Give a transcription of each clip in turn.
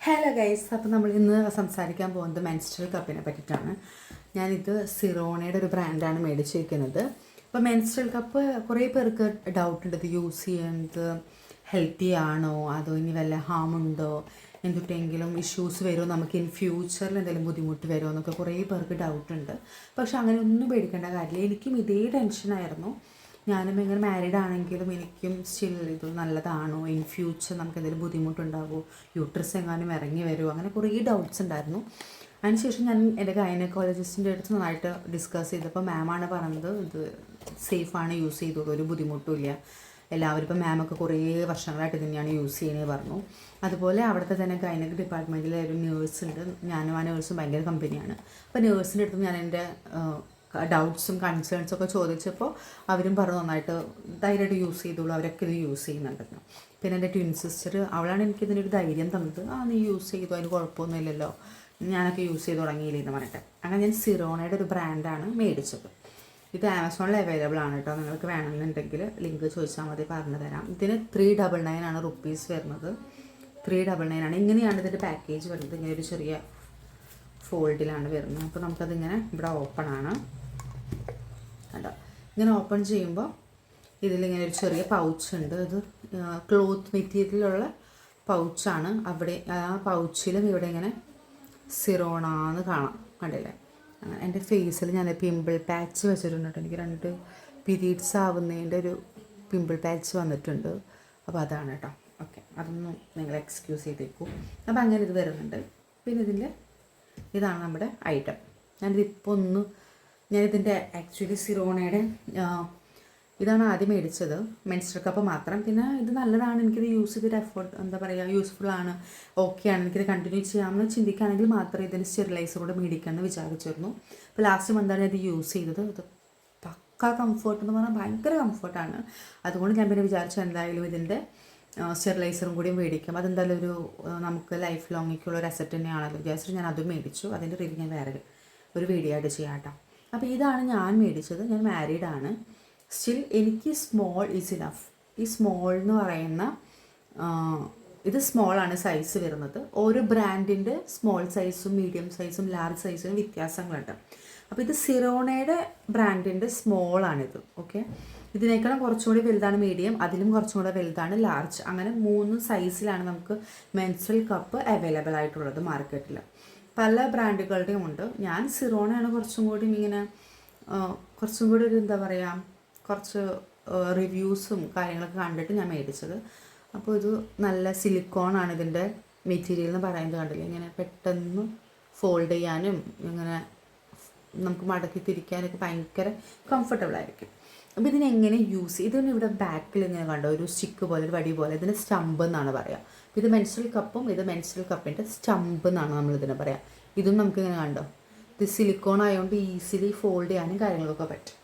Hello guys, അപ്പോൾ നമ്മൾ ഇന്ന് സംസാരിക്കാൻ പോകുന്നത് മെൻസ്ട്രൽ കപ്പിനെ പറ്റിയിട്ടാണ്. ഞാനിത് സിറോണയുടെ ഒരു ബ്രാൻഡാണ് മേടിച്ചിരിക്കുന്നത്. അപ്പോൾ മെൻസ്ട്രൽ കപ്പ് കുറേ പേർക്ക് ഡൗട്ട് ഉണ്ട്, ഇത് യൂസ് ചെയ്യുന്നത് ഹെൽത്തി ആണോ, അതോ ഇനി വല്ല ഹാമുണ്ടോ, എന്തിട്ടെങ്കിലും ഇഷ്യൂസ് വരുമോ, നമുക്ക് ഇൻ ഫ്യൂച്ചറിൽ എന്തെങ്കിലും ബുദ്ധിമുട്ട് വരുമോ എന്നൊക്കെ കുറേ പേർക്ക് ഡൗട്ടുണ്ട്. പക്ഷെ അങ്ങനെ ഒന്നും പേടിക്കേണ്ട കാര്യമില്ല. എനിക്കും ഇതേ ടെൻഷനായിരുന്നു. ഞാനും ഇങ്ങനെ മാരീഡ് ആണെങ്കിലും എനിക്കും സ്റ്റിൽ ഇത് നല്ലതാണോ, ഇൻ ഫ്യൂച്ചർ നമുക്ക് എന്തെങ്കിലും ബുദ്ധിമുട്ടുണ്ടാകുമോ, യൂട്രസ് എങ്ങാനും ഇറങ്ങി വരുമോ, അങ്ങനെ കുറേ ഡൗട്ട്സ് ഉണ്ടായിരുന്നു. അതിനുശേഷം ഞാൻ എൻ്റെ ഗൈനക്കോളജിസ്റ്റിൻ്റെ അടുത്ത് നന്നായിട്ട് ഡിസ്കസ് ചെയ്തപ്പോൾ മാമാണ് പറഞ്ഞത് ഇത് സേഫാണ്, യൂസ് ചെയ്തോളൂ, ഒരു ബുദ്ധിമുട്ടുമില്ല, എല്ലാവരും ഇപ്പോൾ മാമൊക്കെ കുറേ വർഷങ്ങളായിട്ട് തന്നെയാണ് യൂസ് ചെയ്യുന്നത് പറഞ്ഞു. അതുപോലെ അവിടുത്തെ തന്നെ ഗൈനക് ഡിപ്പാർട്ട്മെൻറ്റിലെ ഒരു നേഴ്സ് ഉണ്ട്, ഞാനും ആ നേഴ്സും ഭയങ്കര കമ്പനിയാണ്. അപ്പോൾ നേഴ്സിൻ്റെ അടുത്ത് ഞാൻ എൻ്റെ ഡൗട്ട്സും കൺസേൺസൊക്കെ ചോദിച്ചപ്പോൾ അവരും പറഞ്ഞു നന്നായിട്ട് ധൈര്യമായിട്ട് യൂസ് ചെയ്തോളൂ, അവരൊക്കെ ഇത് യൂസ് ചെയ്യുന്നുണ്ടെന്ന്. പിന്നെ എൻ്റെ ട്വിൻ സിസ്റ്റർ, അവളാണ് എനിക്കിതിനൊരു ധൈര്യം തന്നത്. നീ യൂസ് ചെയ്തു, അതിന് കുഴപ്പമൊന്നുമില്ലല്ലോ, ഞാനൊക്കെ യൂസ് ചെയ്ത് തുടങ്ങിയില്ലെന്ന് പറഞ്ഞിട്ട്. അങ്ങനെ ഞാൻ സിറോണയുടെ ഒരു ബ്രാൻഡാണ് മേടിച്ചത്. ഇത് ആമസോണിൽ അവൈലബിൾ ആണ് കേട്ടോ, നിങ്ങൾക്ക് വേണമെന്നുണ്ടെങ്കിൽ ലിങ്ക് ചോദിച്ചാൽ മതി, പറഞ്ഞു തരാം. ഇതിന് 399 ആണ് റുപ്പീസ് വരുന്നത്. 399 ആണ്. ഇങ്ങനെയാണ് ഇതിൻ്റെ പാക്കേജ് വരുന്നത്. ഇങ്ങനെ ഒരു ചെറിയ ഫോൾഡിലാണ് വരുന്നത്. അപ്പോൾ നമുക്കതിങ്ങനെ ഇവിടെ ഓപ്പൺ ആണ് കണ്ടോ. ഇങ്ങനെ ഓപ്പൺ ചെയ്യുമ്പോൾ ഇതിലിങ്ങനെ ഒരു ചെറിയ പൗച്ച് ഉണ്ട്. ഇത് ക്ലോത്ത് മെറ്റീരിയലുള്ള പൗച്ചാണ്. അവിടെ ആ പൗച്ചിലും ഇവിടെ ഇങ്ങനെ സിറോണാന്ന് കാണാം, കണ്ടില്ലേ. എൻ്റെ ഫേസിൽ ഞാൻ പിമ്പിൾ പാച്ച് വെച്ചിട്ടുണ്ട് കേട്ടോ. എനിക്ക് 2 പീരീഡ്സ് ആവുന്നതിൻ്റെ ഒരു പിമ്പിൾ പാച്ച് വന്നിട്ടുണ്ട്. അപ്പോൾ അതാണ് കേട്ടോ. ഓക്കെ, അതൊന്നും നിങ്ങൾ എക്സ്ക്യൂസ് ചെയ്തേക്കൂ. അപ്പോൾ അങ്ങനെ ഇത് വരുന്നുണ്ട്. പിന്നെ ഇതാണ് നമ്മുടെ ഐറ്റം. ഞാനിതിൻ്റെ ആക്ച്വലി സിറോണയുടെ ഇതാണ് ആദ്യം മേടിച്ചത്, മെൻസ്ട്രൽ കപ്പ് മാത്രം. പിന്നെ ഇത് നല്ലതാണ്, എനിക്കിത് യൂസ് ചെയ്തിട്ട് യൂസ്ഫുള്ളാണ്, ഓക്കെയാണ്, എനിക്കിത് കണ്ടിന്യൂ ചെയ്യാമെന്ന് ചിന്തിക്കുകയാണെങ്കിൽ മാത്രമേ ഇതിന് സ്റ്റെറിലൈസർ കൂടെ മേടിക്കാമെന്ന് വിചാരിച്ചിരുന്നു. അപ്പോൾ ലാസ്റ്റ് മന്താണ് ഇത് യൂസ് ചെയ്തത്. ഇത് പക്കാ കംഫർട്ട് എന്ന് പറഞ്ഞാൽ ഭയങ്കര കംഫർട്ടാണ്. അതുകൊണ്ട് ഞാൻ പിന്നെ വിചാരിച്ചു എന്തായാലും ഇതിൻ്റെ സ്റ്റെറിലൈസറും കൂടി മേടിക്കും. അതെന്തായാലും നമുക്ക് ലൈഫ് ലോങ്ങിക്കുള്ള ഒരു അസറ്റ് തന്നെയാണല്ലോ വിചാരിച്ചിട്ട് ഞാൻ അതും മേടിച്ചു. അതിൻ്റെ റിവ്യൂ ഞാൻ വേറെ ഒരു വീഡിയോ ആയിട്ട് ചെയ്യാം കേട്ടോ. അപ്പോൾ ഇതാണ് ഞാൻ മേടിച്ചത്. ഞാൻ മാരീഡാണ്. സ്റ്റിൽ എനിക്ക് സ്മോൾ ഈസ് ഇനഫ്. ഈ സ്മോൾ എന്ന് പറയുന്ന ഇത് സ്മോളാണ് സൈസ് വരുന്നത്. ഓരോ ബ്രാൻഡിൻ്റെ സ്മോൾ സൈസും മീഡിയം സൈസും ലാർജ് സൈസിനും വ്യത്യാസങ്ങളുണ്ട്. അപ്പോൾ ഇത് സിറോണയുടെ ബ്രാൻഡിൻ്റെ സ്മോളാണിത്. ഓക്കെ, ഇതിനേക്കാളും കുറച്ചും കൂടി വലുതാണ് മീഡിയം, അതിലും കുറച്ചും കൂടെ വലുതാണ് ലാർജ്. അങ്ങനെ 3 സൈസിലാണ് നമുക്ക് മെൻസ്ട്രൽ കപ്പ് അവൈലബിൾ ആയിട്ടുള്ളത് മാർക്കറ്റിൽ. പല ബ്രാൻഡുകളുടെയും ഉണ്ട്. ഞാൻ സിറോണയാണ് കുറച്ചും കൂടി ഇങ്ങനെ കുറച്ചും കൂടി ഒരു എന്താ പറയുക, കുറച്ച് റിവ്യൂസും കാര്യങ്ങളൊക്കെ കണ്ടിട്ട് ഞാൻ മേടിച്ചത്. അപ്പോൾ ഇത് നല്ല സിലിക്കോണാണ് ഇതിൻ്റെ മെറ്റീരിയൽ എന്ന് പറയുന്നത്, കണ്ടില്ല. ഇങ്ങനെ പെട്ടെന്ന് ഫോൾഡ് ചെയ്യാനും ഇങ്ങനെ നമുക്ക് മടക്കി തിരിക്കാനൊക്കെ ഭയങ്കര കംഫർട്ടബിൾ ആയിരിക്കും. അപ്പോൾ ഇതിനെങ്ങനെ യൂസ് ചെയ്യും, ഇതിന് ഇവിടെ ബാക്കിൽ ഇങ്ങനെ കണ്ടോ ഒരു സ്റ്റിക്ക് പോലെ, ഒരു വടി പോലെ, ഇതിന് സ്റ്റമ്പ് എന്നാണ് പറയുക. ഇത് മെൻസ്ട്രൽ കപ്പും ഇത് മെൻസ്ട്രൽ കപ്പിൻ്റെ സ്റ്റമ്പ് എന്നാണ് നമ്മളിതിനെ പറയുക. ഇതും നമുക്കിങ്ങനെ കണ്ടോ, ഇത് സിലിക്കോൺ ആയതുകൊണ്ട് ഈസിലി ഫോൾഡ് ചെയ്യാനും കാര്യങ്ങളൊക്കെ പറ്റും.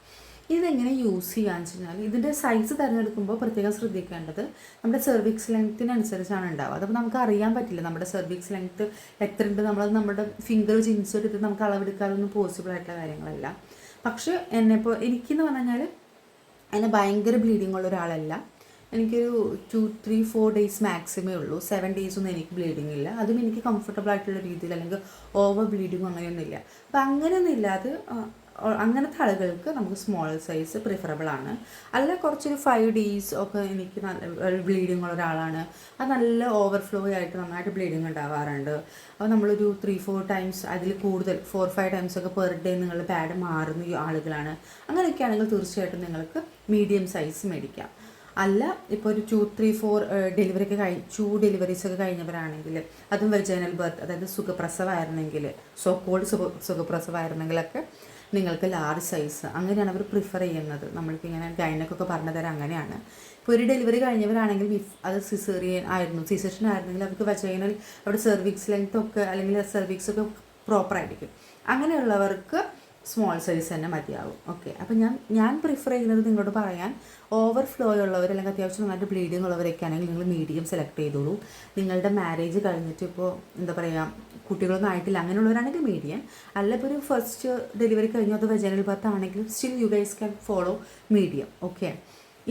ഇതെങ്ങനെ യൂസ് ചെയ്യാന്ന് വെച്ച് കഴിഞ്ഞാൽ ഇതിൻ്റെ സൈസ് തിരഞ്ഞെടുക്കുമ്പോൾ പ്രത്യേകം ശ്രദ്ധിക്കേണ്ടത് നമ്മുടെ സെർവിക്സ് ലെങ്ത്തിനനുസരിച്ചാണ് ഉണ്ടാവുക. അതപ്പോൾ നമുക്ക് അറിയാൻ പറ്റില്ല നമ്മുടെ സെർവിക്സ് ലെങ്ത്ത് എത്ര ഉണ്ട്. നമ്മുടെ ഫിംഗർ വെച്ച് ഇൻസേർട്ട് ചെയ്തിട്ട് നമുക്ക് അളവെടുക്കാനൊന്നും പോസിബിൾ ആയിട്ടുള്ള കാര്യങ്ങളല്ല. പക്ഷേ എനിക്കെന്ന് പറഞ്ഞു കഴിഞ്ഞാൽ എന്നെ ഭയങ്കര ബ്ലീഡിങ് ഉള്ള ഒരാളല്ല. എനിക്കൊരു 2-3-4 ഡേയ്സ് മാക്സിമേ ഉള്ളൂ. 7 ഡേയ്സ് ഒന്നും എനിക്ക് ബ്ലീഡിങ് ഇല്ല. അതും എനിക്ക് കംഫർട്ടബിൾ ആയിട്ടുള്ള രീതിയിൽ, അല്ലെങ്കിൽ ഓവർ ബ്ലീഡിങ് അങ്ങനെയൊന്നും ഇല്ല. അപ്പം അങ്ങനെയൊന്നും ഇല്ലാതെ അങ്ങനത്തെ ആളുകൾക്ക് നമുക്ക് സ്മോൾ സൈസ് പ്രിഫറബിൾ ആണ്. അല്ല കുറച്ചൊരു 5 ഡേയ്സ് ഒക്കെ എനിക്ക് നല്ല ബ്ലീഡിങ് ഉള്ള ഒരാളാണ്, അത് നല്ല ഓവർഫ്ലോ ആയിട്ട് നന്നായിട്ട് ബ്ലീഡിങ് ഉണ്ടാവാറുണ്ട്. അപ്പോൾ നമ്മളൊരു 3-4 ടൈംസ് അതിൽ കൂടുതൽ 4-5 ടൈംസ് ഒക്കെ പെർ ഡേ നിങ്ങൾ പാഡ് മാറുന്ന ആളുകളാണ്. അങ്ങനെയൊക്കെ ആണെങ്കിൽ തീർച്ചയായിട്ടും നിങ്ങൾക്ക് മീഡിയം സൈസ് മേടിക്കാം. അല്ല ഇപ്പോൾ ഒരു 2-3-4 ഡെലിവറീസ് ഒക്കെ കഴിഞ്ഞവരാണെങ്കിൽ, അതും വെജൈനൽ ബർത്ത്, അതായത് സുഖപ്രസവമായിരുന്നെങ്കിൽ, സുഖപ്രസവമായിരുന്നെങ്കിലൊക്കെ നിങ്ങൾക്ക് ലാർജ് സൈസ് അങ്ങനെയാണ് അവർ പ്രിഫർ ചെയ്യുന്നത്. നമ്മൾക്കിങ്ങനെ ഗൈനക്കൊക്കെ പറഞ്ഞു തരാം. അങ്ങനെയാണ്. ഇപ്പോൾ ഒരു ഡെലിവറി കഴിഞ്ഞവരാണെങ്കിൽ അത് സിസേറിയൻ ആയിരുന്നു, സിസേഷൻ ആയിരുന്നെങ്കിൽ അവർക്ക് വെജൈനൽ അവിടെ സെർവിക്സ് ലെങ്ത് ഒക്കെ അല്ലെങ്കിൽ സെർവിക്സ് ഒക്കെ പ്രോപ്പറായിരിക്കും. അങ്ങനെയുള്ളവർക്ക് സ്മോൾ സൈസ് തന്നെ മതിയാവും. ഓക്കെ, അപ്പം ഞാൻ പ്രിഫർ ചെയ്യുന്നത് നിങ്ങളോട് പറയാൻ, ഓവർഫ്ലോ ഉള്ളവർ അല്ലെങ്കിൽ അത്യാവശ്യം നന്നായിട്ട് ബ്ലീഡിങ് ഉള്ളവരൊക്കെ ആണെങ്കിൽ നിങ്ങൾ മീഡിയം സെലക്ട് ചെയ്തോളൂ. നിങ്ങളുടെ മാരേജ് കഴിഞ്ഞിട്ട് ഇപ്പോൾ എന്താ പറയുക കുട്ടികളൊന്നും ആയിട്ടില്ല അങ്ങനെയുള്ളവരാണെങ്കിൽ മീഡിയം. അല്ല ഇപ്പോൾ ഒരു ഫസ്റ്റ് ഡെലിവറി കഴിഞ്ഞോ അത് വെജൈനൽ ബർത്ത് ആണെങ്കിലും still you guys can follow medium. Okay,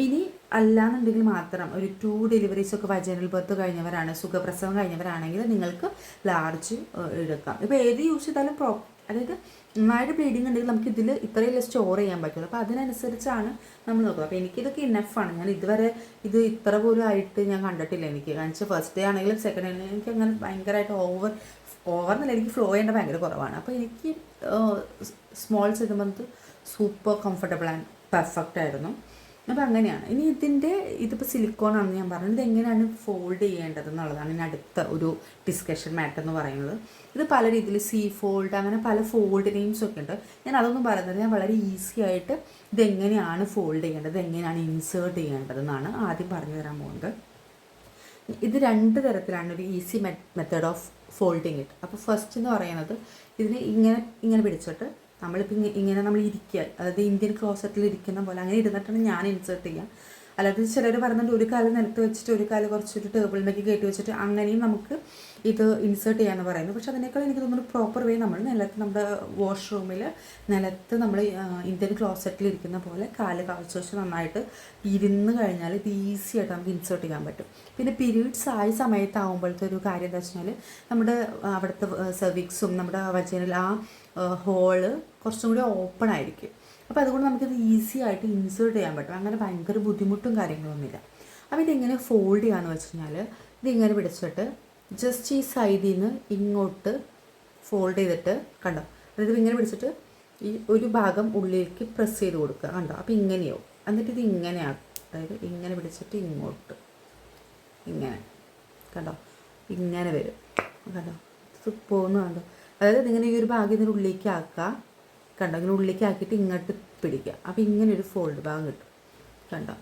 ഇനി അല്ലാന്നുണ്ടെങ്കിൽ മാത്രം ഒരു 2 ഡെലിവറീസ് ഒക്കെ വജൈനൽ ബർത്ത് കഴിഞ്ഞവരാണ്, സുഖപ്രസവം കഴിഞ്ഞവരാണെങ്കിൽ നിങ്ങൾക്ക് ലാർജ് എടുക്കാം. ഇപ്പോൾ ഏത് യൂസ് ചെയ്താലും അതായത് നന്നായിട്ട് ബ്ലീഡിങ് ഉണ്ടെങ്കിൽ നമുക്ക് ഇതിൽ ഇത്രയല്ലേ സ്റ്റോർ ചെയ്യാൻ പറ്റുള്ളൂ. അപ്പോൾ അതിനനുസരിച്ചാണ് നമ്മൾ നോക്കുക. അപ്പോൾ എനിക്കിതൊക്കെ ഇനഫാണ്. ഞാൻ ഇതുവരെ ഇത് ഇത്ര പോലും ആയിട്ട് ഞാൻ കണ്ടിട്ടില്ല. എനിക്ക് കാണിച്ച ഫസ്റ്റ് ഡേ ആണെങ്കിലും സെക്കൻഡ് ഡേ എനിക്ക് അങ്ങനെ ഭയങ്കരമായിട്ട് ഓവർ എന്നല്ല, എനിക്ക് ഫ്ലോ ചെയ്യേണ്ട ഭയങ്കര കുറവാണ്. അപ്പോൾ എനിക്ക് small segment super comfortable and perfect ആയിരുന്നു. അപ്പോൾ അങ്ങനെയാണ്. ഇനി ഇതിപ്പോൾ സിലിക്കോൺ ആണെന്ന് ഞാൻ പറഞ്ഞത്, ഇത് എങ്ങനെയാണ് ഫോൾഡ് ചെയ്യേണ്ടത് എന്നുള്ളതാണ് ഇനി അടുത്ത ഒരു ഡിസ്കഷൻ മാറ്റർ എന്ന് പറയുന്നത്. ഇത് പല രീതിയിൽ ഫോൾഡ് അങ്ങനെ പല ഫോൾഡ് നെയിംസ് ഒക്കെ ഉണ്ട്. ഞാൻ അതൊന്നും പറയുന്നത്, ഞാൻ വളരെ ഈസി ആയിട്ട് ഇതെങ്ങനെയാണ് ഫോൾഡ് ചെയ്യേണ്ടത്, എങ്ങനെയാണ് ഇൻസേർട്ട് ചെയ്യേണ്ടതെന്നാണ് ആദ്യം പറഞ്ഞു തരാൻ പോകുന്നത്. ഇത് 2 തരത്തിലാണ് ഒരു easy method of folding it. അപ്പോൾ ഫസ്റ്റ് എന്ന് പറയുന്നത്, ഇതിനെ ഇങ്ങനെ പിടിച്ചിട്ട് നമ്മളിപ്പോൾ ഇങ്ങനെ നമ്മൾ ഇരിക്കുക, അതായത് ഇന്ത്യൻ ക്ലോസറ്റിൽ ഇരിക്കുന്ന പോലെ അങ്ങനെ ഇരുന്നിട്ടാണ് ഞാൻ ഇൻസേർട്ട് ചെയ്യുക. അല്ലാതെ ചിലർ പറയുന്നുണ്ട് ഒരു കാല് നിലത്ത് വെച്ചിട്ട് ഒരു കാല് കുറച്ചൊരു ടേബിളിലേക്ക് കയറ്റി വെച്ചിട്ട് അങ്ങനെയും നമുക്ക് ഇത് ഇൻസേർട്ട് ചെയ്യാമെന്ന് പറയുന്നത്. പക്ഷെ അതിനേക്കാൾ എനിക്ക് തോന്നുന്നു പ്രോപ്പർ വേ നമ്മൾ നിലത്ത് നമ്മുടെ വാഷ്റൂമിൽ നിലത്ത് നമ്മൾ ഇന്ത്യൻ ക്ലോസറ്റിൽ ഇരിക്കുന്ന പോലെ കാല് കവച്ച് വെച്ച് നന്നായിട്ട് ഇരുന്ന് കഴിഞ്ഞാൽ ഇത് ഈസി ആയിട്ട് നമുക്ക് ഇൻസേർട്ട് ചെയ്യാൻ പറ്റും. പിന്നെ പീരീഡ്സ് ആയ സമയത്താകുമ്പോഴത്തെ ഒരു കാര്യം എന്താ വെച്ചാൽ നമ്മുടെ അവിടുത്തെ സെർവിക്സും നമ്മുടെ വജൈനൽ ആ ഹോള് കുറച്ചും കൂടി ഓപ്പൺ ആയിരിക്കും. അപ്പോൾ അതുകൊണ്ട് നമുക്കിത് ഈസി ആയിട്ട് ഇൻസേർട്ട് ചെയ്യാൻ പറ്റും. അങ്ങനെ ഭയങ്കര ബുദ്ധിമുട്ടും കാര്യങ്ങളൊന്നുമില്ല. അപ്പോൾ ഇതെങ്ങനെ ഫോൾഡ് ചെയ്യാമെന്ന് വെച്ച് കഴിഞ്ഞാൽ ഇതിങ്ങനെ പിടിച്ചിട്ട് ജസ്റ്റ് ഈ സൈഡിൽ നിന്ന് ഇങ്ങോട്ട് ഫോൾഡ് ചെയ്തിട്ട് കണ്ടോ, അതായത് ഇങ്ങനെ പിടിച്ചിട്ട് ഈ ഒരു ഭാഗം ഉള്ളിലേക്ക് പ്രസ് ചെയ്ത് കൊടുക്കുക കണ്ടോ. അപ്പോൾ ഇങ്ങനെയാവും. എന്നിട്ട് ഇത് ഇങ്ങനെയാണ്, അതായത് ഇങ്ങനെ പിടിച്ചിട്ട് ഇങ്ങോട്ട് ഇങ്ങനെ കണ്ടോ, ഇങ്ങനെ വരും കണ്ടോ, ഇത് പോകുന്നു കണ്ടോ. അതായത് ഇതിങ്ങനെ ഈ ഒരു ഭാഗം ഇതിൻ്റെ ഉള്ളിലേക്ക് ആക്കുക കണ്ടോ, ഇങ്ങനെ ഉള്ളിലേക്ക് ആക്കിയിട്ട് ഇങ്ങോട്ട് പിടിക്കുക. അപ്പോൾ ഇങ്ങനെ ഒരു ഫോൾഡ് ഭാഗം കിട്ടും കണ്ടോ.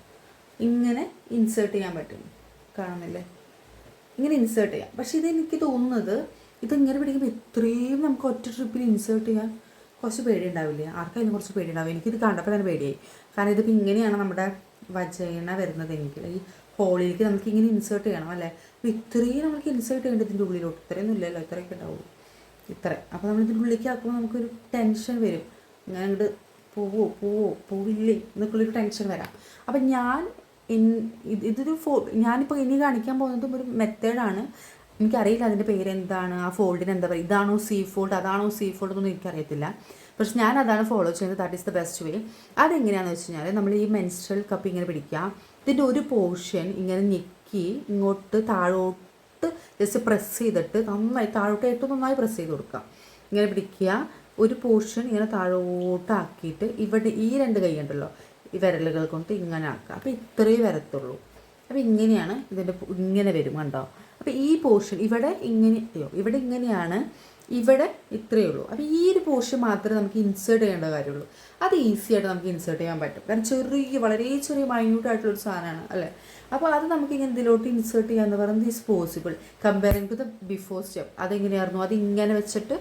ഇങ്ങനെ ഇൻസേർട്ട് ചെയ്യാൻ പറ്റും, കാണുന്നില്ലേ, ഇങ്ങനെ ഇൻസേർട്ട് ചെയ്യാം. പക്ഷേ ഇതെനിക്ക് തോന്നുന്നത് ഇതിങ്ങനെ പിടിക്കുമ്പോൾ ഇത്രയും നമുക്ക് ഒറ്റ ട്രിപ്പിൽ ഇൻസേർട്ട് ചെയ്യാൻ കുറച്ച് പേടി ഉണ്ടാവില്ലേ? ആർക്കായാലും കുറച്ച് പേടി ഉണ്ടാവും. എനിക്കിത് കണ്ടപ്പോൾ തന്നെ പേടിയായി. കാരണം ഇതിപ്പോൾ ഇങ്ങനെയാണ് നമ്മുടെ വജൈന വരുന്നത്. എനിക്ക് ഈ ഹോളിലേക്ക് നമുക്ക് ഇങ്ങനെ ഇൻസേർട്ട് ചെയ്യണം അല്ലേ. അപ്പോൾ ഇത്രയും നമുക്ക് ഇൻസേർട്ട് ചെയ്യേണ്ടത് ഇതിൻ്റെ ഉള്ളിലോട്ട് ഇത്രയൊന്നും ഇല്ലല്ലോ, ഇത്രയൊക്കെ ഉണ്ടാവുള്ളൂ ഇത്ര. അപ്പോൾ നമ്മൾ ഇതിൻ്റെ ഉള്ളിലേക്ക് ആക്കുമ്പോൾ നമുക്കൊരു ടെൻഷൻ വരും, ഇങ്ങനെ അങ്ങോട്ട് പോവില്ലേ എന്നൊക്കെയുള്ളൊരു ടെൻഷൻ വരാം. അപ്പം ഇതൊരു ഞാനിപ്പോൾ ഇനി കാണിക്കാൻ പോകുന്നതും ഒരു മെത്തേഡാണ്. എനിക്കറിയില്ല അതിൻ്റെ പേരെന്താണ്, ആ ഫോൾഡിന് എന്താ പറയുക, ഇതാണോ ഫോൾഡ് അതാണോ ഫോൾഡ് എന്നൊന്നും എനിക്കറിയത്തില്ല. പക്ഷെ ഞാൻ അതാണ് ഫോളോ ചെയ്യുന്നത്. That is the best way. അതെങ്ങനെയാണെന്ന് വെച്ച് കഴിഞ്ഞാൽ നമ്മൾ ഈ മെൻസ്ട്രൽ കപ്പ് ഇങ്ങനെ പിടിക്കുക, ഇതിൻ്റെ ഒരു പോർഷൻ ഇങ്ങനെ ഞെക്കി ഇങ്ങോട്ട് താഴോട്ട് ജസ്റ്റ് പ്രസ് ചെയ്തിട്ട് നന്നായി താഴോട്ട് ഏറ്റവും നന്നായി പ്രസ് ചെയ്ത് കൊടുക്കുക. ഇങ്ങനെ പിടിക്കുക, ഒരു പോർഷൻ ഇങ്ങനെ താഴോട്ടാക്കിയിട്ട് ഇവിടെ ഈ 2 കൈ ഉണ്ടല്ലോ ഈ വിരലുകൾ കൊണ്ട് ഇങ്ങനെ ആക്കുക. അപ്പോൾ ഇത്രയേ വരത്തുള്ളൂ. അപ്പോൾ ഇങ്ങനെയാണ് ഇതിൻ്റെ ഇങ്ങനെ വരും കണ്ടോ. അപ്പോൾ ഈ പോർഷൻ ഇവിടെ ഇങ്ങനെയാണ്, ഇവിടെ ഇത്രയേ ഉള്ളൂ. അപ്പോൾ ഈ ഒരു പോർഷൻ മാത്രമേ നമുക്ക് ഇൻസേർട്ട് ചെയ്യേണ്ട കാര്യമുള്ളൂ. അത് ഈസി ആയിട്ട് നമുക്ക് ഇൻസേർട്ട് ചെയ്യാൻ പറ്റും. കാരണം വളരെ ചെറിയ മൈന്യൂട്ടായിട്ടുള്ളൊരു സാധനമാണ് അല്ലേ. അപ്പോൾ അത് നമുക്ക് ഇങ്ങനെ ഇതിലോട്ട് ഇൻസേർട്ട് ചെയ്യാന്ന് പറയുന്നത് is possible comparing to the before step. അതെങ്ങനെയായിരുന്നു, അത് ഇങ്ങനെ വെച്ചിട്ട്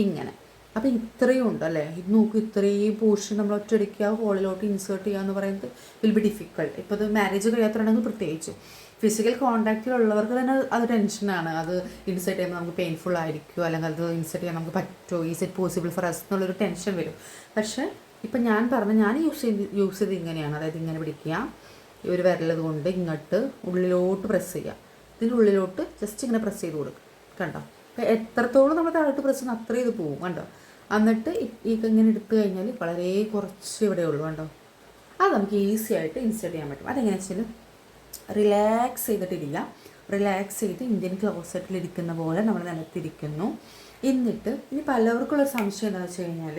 ഇങ്ങനെ. അപ്പോൾ ഇത്രയും ഉണ്ട് അല്ലേ. ഇത് നോക്കും, ഇത്രയും പോർഷൻ നമ്മൾ ഒറ്റയടിക്കുക ഹോളിലോട്ട് ഇൻസേർട്ട് ചെയ്യുക എന്ന് പറയുന്നത് വിൽ ബി ഡിഫിക്കൾട്ട്. ഇപ്പോൾ ഇത് മാരേജ് കഴിയാത്തവരാണെങ്കിൽ പ്രത്യേകിച്ച് ഫിസിക്കൽ കോൺടാക്റ്റിലുള്ളവർക്ക് തന്നെ അത് ടെൻഷനാണ്. അത് ഇൻസേർട്ട് ചെയ്യുമ്പോൾ നമുക്ക് പെയിൻഫുൾ ആയിരിക്കുമോ, അല്ലെങ്കിൽ അത് ഇൻസേർട്ട് ചെയ്യാൻ നമുക്ക് പറ്റുമോ, is it possible for us എന്നുള്ളൊരു ടെൻഷൻ വരും. പക്ഷേ ഇപ്പം ഞാൻ യൂസ് ചെയ്ത് ഇങ്ങനെയാണ്. അതായത് ഇങ്ങനെ പിടിക്കുക, ഒരു വിരലത് കൊണ്ട് ഇങ്ങോട്ട് ഉള്ളിലോട്ട് പ്രസ് ചെയ്യുക, ഇതിൻ്റെ ഉള്ളിലോട്ട് ജസ്റ്റ് ഇങ്ങനെ പ്രസ് ചെയ്ത് കൊടുക്കുക കണ്ടോ. അപ്പോൾ എത്രത്തോളം നമ്മൾ താഴോട്ട് പ്രസ് ചെയ്യുന്ന അത്രയും ഇത് പോകും കണ്ടോ. എന്നിട്ട് ഇങ്ങനെ എടുത്തു കഴിഞ്ഞാൽ വളരെ കുറച്ച് ഇവിടെ ഉള്ളൂ കണ്ടോ. അത് നമുക്ക് ഈസി ആയിട്ട് ഇൻസേർട്ട് ചെയ്യാൻ പറ്റും. അതെങ്ങനെ വെച്ചാൽ റിലാക്സ് ചെയ്തിട്ടിരിക്കുക. റിലാക്സ് ചെയ്ത് ഇന്ത്യൻ ക്ലോസറ്റിലിരിക്കുന്ന പോലെ നമ്മൾ നിലത്തിരിക്കുന്നു. എന്നിട്ട് ഇനി പലവർക്കുള്ളൊരു സംശയം എന്താണെന്ന് വെച്ച് കഴിഞ്ഞാൽ